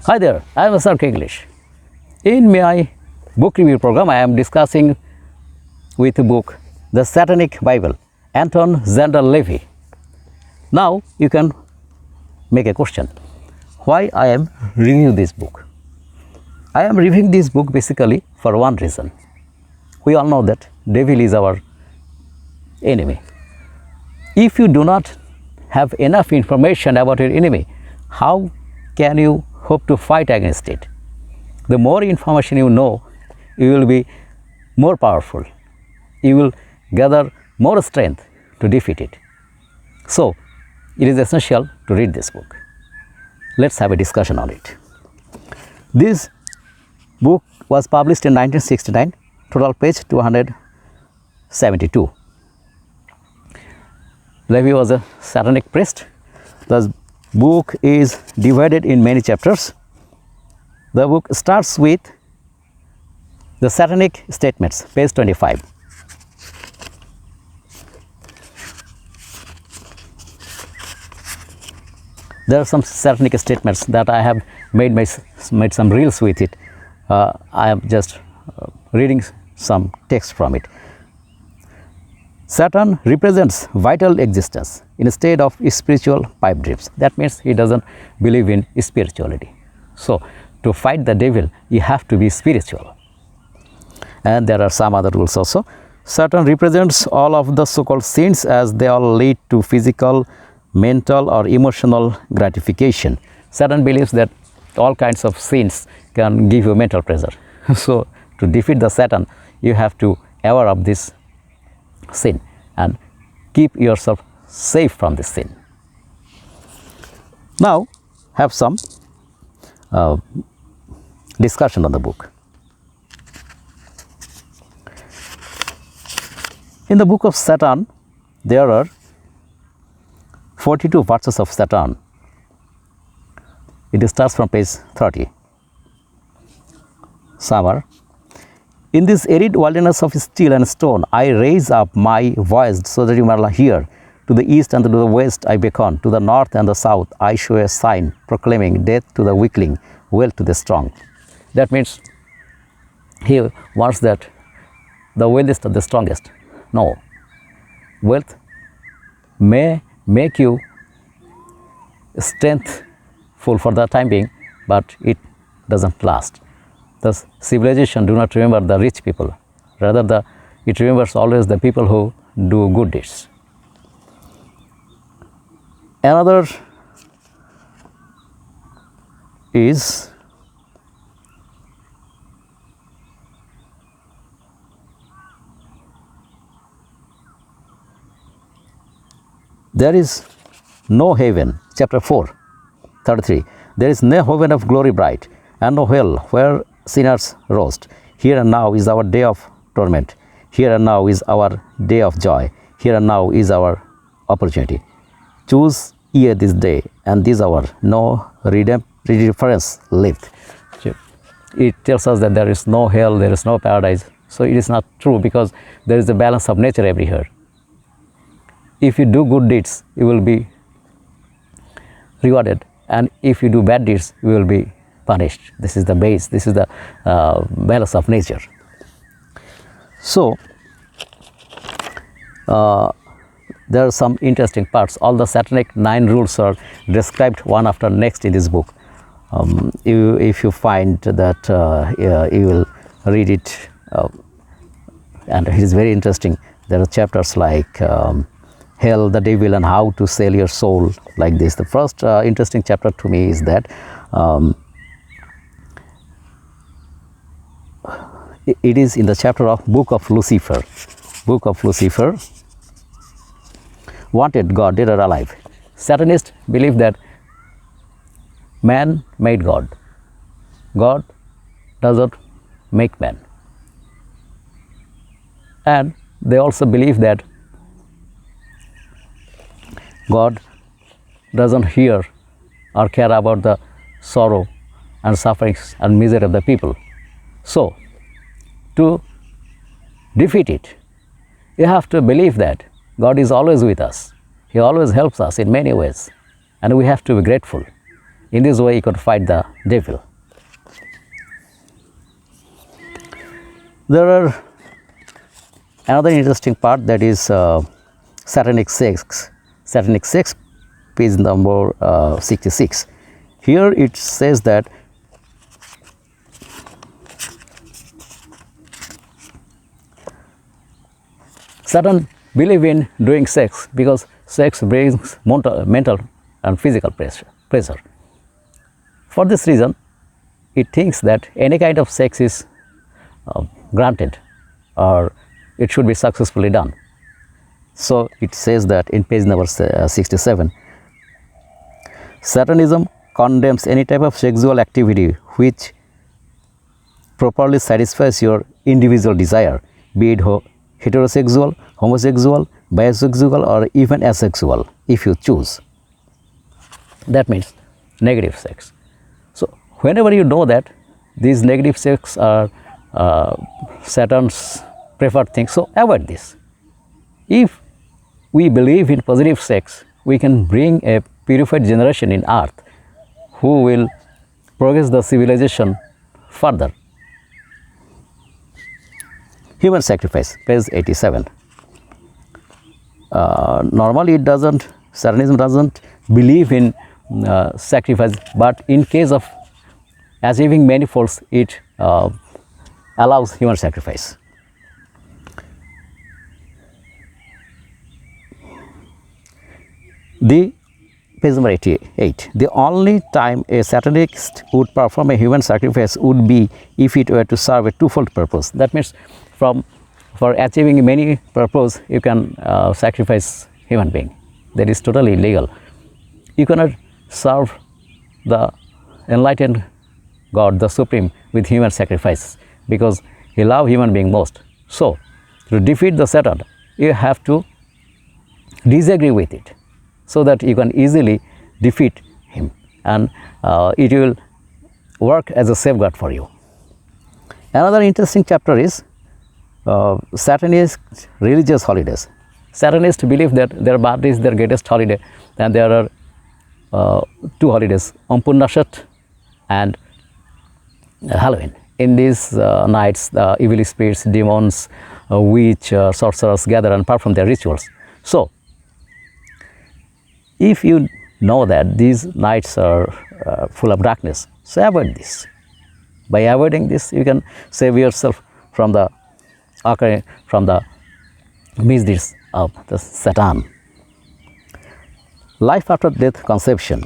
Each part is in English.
Hi there, I am Sir English. In my book review program, I am discussing with the book The Satanic Bible, Anton Szandor Lavey. Now you can make a question, why I am reviewing this book? I am reviewing this book basically for one reason. We all know that devil is our enemy. If you do not have enough information about your enemy, how can you hope to fight against it? The more information you know, you will be more powerful. You will gather more strength to defeat it. So, it is essential to read this book. Let's have a discussion on it. This book was published in 1969, total page 272. Lavey was a Satanic priest. The book is divided in many chapters. The book starts with the Satanic statements, page 25. There are some Satanic statements that I have made some reels with it. I am just reading some text from it. Satan represents vital existence instead of spiritual pipe dreams. That means he doesn't believe in spirituality. So, to fight the devil, you have to be spiritual. And there are some other rules also. Satan represents all of the so-called sins as they all lead to physical, mental or emotional gratification. Satan believes that all kinds of sins can give you mental pleasure. So, to defeat the Satan, you have to aware of this sin and keep yourself safe from this sin. Now, have some discussion on the book. In the book of Satan, there are 42 verses of Satan. It starts from page 30. Summer. In this arid wilderness of steel and stone, I raise up my voice so that you may hear. To the east and to the west I beckon, to the north and the south I show a sign, proclaiming death to the weakling, wealth to the strong. That means he wants that the wealthiest of the strongest. No. Wealth may make you strengthful for the time being, but it doesn't last. The civilization do not remember the rich people. Rather, it remembers always the people who do good deeds. Another is there is no heaven, chapter 4, 33. There is no heaven of glory bright, and no hell where sinners roast. Here and now is our day of torment. Here and now is our day of joy. Here and now is our opportunity. Choose ye this day and this hour. No reference left. It tells us that there is no hell, there is no paradise. So it is not true, because there is a balance of nature everywhere. If you do good deeds, you will be rewarded, and if you do bad deeds, you will be punished. This is the base, this is the balance of nature. So, there are some interesting parts. All the Satanic 9 rules are described one after next in this book. If you find that, you will read it, and it is very interesting. There are chapters like hell, the devil, and how to sell your soul, like this. The first interesting chapter to me is that it is in the chapter of Book of Lucifer. Book of Lucifer. Wanted God, dead or alive. Satanists believe that man made God. God does not make man. And they also believe that God doesn't hear or care about the sorrow and sufferings and misery of the people. So, to defeat it, you have to believe that God is always with us. He always helps us in many ways, and we have to be grateful. In this way you can fight the devil. There are another interesting part, that is Satanic Sex. Satanic Sex, page number 66. Here it says that Satan believe in doing sex because sex brings mental and physical pressure. For this reason, it thinks that any kind of sex is granted, or it should be successfully done. So it says that in page number 67, Satanism condemns any type of sexual activity which properly satisfies your individual desire, be it heterosexual, homosexual, bisexual, or even asexual, if you choose. That means negative sex. So whenever you know that these negative sex are Satan's preferred things, so avoid this. If we believe in positive sex, we can bring a purified generation in earth who will progress the civilization further. Human sacrifice, page 87. Normally Satanism doesn't believe in sacrifice, but in case of achieving manifolds, it allows human sacrifice. Page number 88. The only time a Satanist would perform a human sacrifice would be if it were to serve a twofold purpose. That means for achieving many purpose, you can sacrifice human being. That is totally illegal. You cannot serve the enlightened God, the Supreme, with human sacrifice, because He loves human being most. So to defeat the Satan, you have to disagree with it, so that you can easily defeat him, and it will work as a safeguard for you. Another interesting chapter is Satanist religious holidays. Satanists believe that their birthday is their greatest holiday, and there are two holidays, Ampurnashat and Halloween. In these nights, the evil spirits, demons, witch, sorcerers gather and perform their rituals. So if you know that these nights are full of darkness, so avoid this. By avoiding this, you can save yourself from the misdeeds of the Satan. Life after death conception.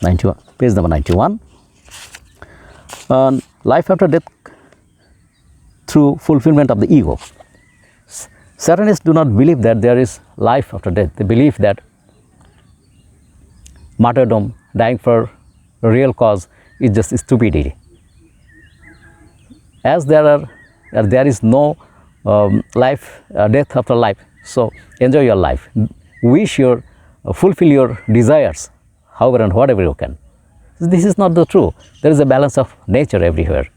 91, page number 91. Life after death through fulfillment of the ego. Satanists do not believe that there is life after death. They believe that martyrdom, dying for a real cause, is just stupidity. As there is no death after life, so enjoy your life. Fulfill your desires, however and whatever you can. This is not the truth. There is a balance of nature everywhere.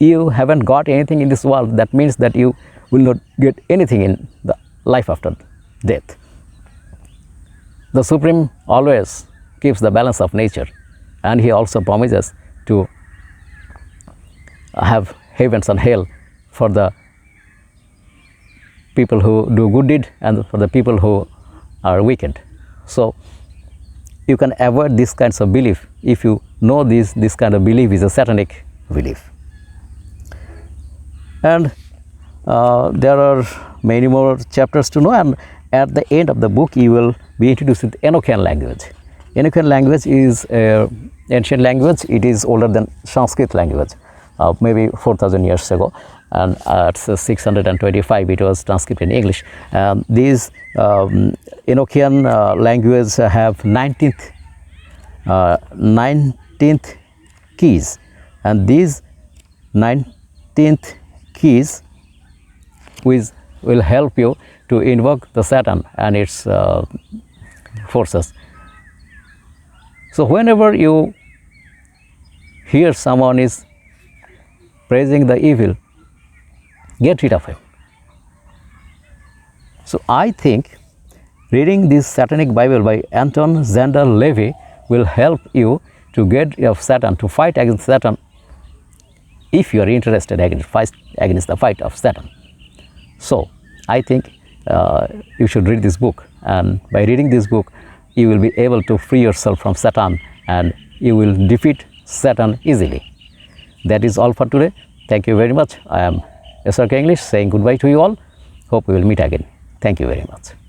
You haven't got anything in this world, that means that you will not get anything in the life after death. The Supreme always keeps the balance of nature, and He also promises to have heavens and hell for the people who do good deed and for the people who are wicked. So you can avoid these kinds of belief if you know this kind of belief is a satanic belief. And there are many more chapters to know, and at the end of the book you will be introduced with Enochian language. Enochian language is an ancient language. It is older than Sanskrit language, maybe 4,000 years ago, and at 625 it was transcribed in English. These Enochian language have 19th keys, and these 19th keys will help you to invoke the Satan and its forces. So whenever you hear someone is praising the evil, get rid of him. So I think Reading this Satanic Bible by Anton Szandor Lavey will help you to get rid of Satan, to fight against Satan, if you are interested against the fight of Satan. So I think you should read this book, and by reading this book you will be able to free yourself from Satan and you will defeat Satan easily. That is all for today. Thank you very much. I am SRK English saying goodbye to you all. Hope we will meet again. Thank you very much.